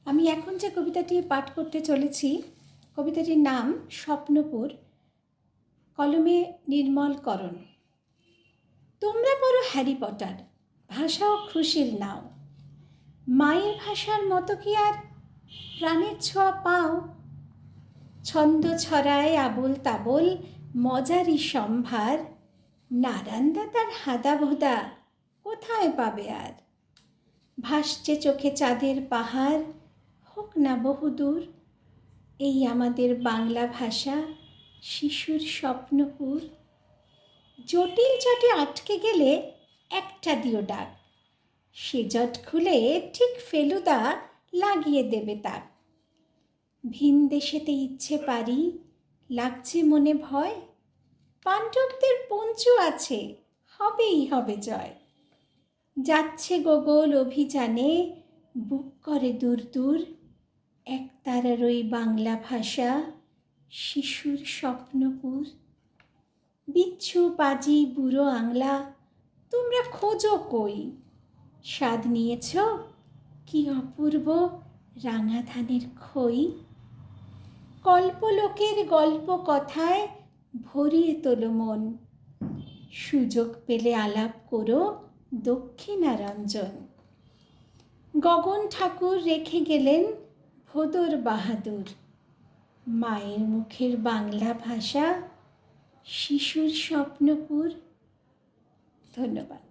আমি এখন যে কবিতাটি পাঠ করতে চলেছি, কবিতাটির নাম স্বপ্নপুর, কলমে নির্মলকরণ। তোমরা পড়ো হ্যারি পটার, ভাষা ও খুশির নাও। মায়ের ভাষার মতো কি আর প্রাণের ছোঁয়া পাও? ছন্দ ছড়ায় আবোল তাবোল মজারই সম্ভার, নারান্দা তার হাদা ভোদা কোথায় পাবে আর? ভাসছে চোখে চাঁদের পাহাড়, হোক না বহুদূর, এই আমাদের বাংলা ভাষা শিশুর স্বপ্নপুর। জটিল জটে আটকে গেলে একটা দিও ডাক, সে জট খুলে ঠিক ফেলুদা লাগিয়ে দেবে তাক। ভিন দেশেতে ইচ্ছে পারি, লাগছে মনে ভয়, পাণ্ডবদের পঞ্চু আছে, হবেই হবে জয়। যাচ্ছে গোগোল অভিযানে, বুক করে দূর দূর, একতারার ওই বাংলা ভাষা শিশুর স্বপ্নপুর। বিচ্ছু পাজি বুড়ো আংলা, তোমরা খোঁজো কই? স্বাদ নিয়েছ কি অপূর্ব রাঙা ধানের খই? কল্পলোকের গল্প কথায় ভরিয়ে তোলো মন, সুযোগ পেলে আলাপ করো দক্ষিণারঞ্জন। গগন ঠাকুর রেখে গেলেন ভোদর বাহাদুর, মায়ের মুখের বাংলা ভাষা শিশুর স্বপ্নপুর। ধন্যবাদ।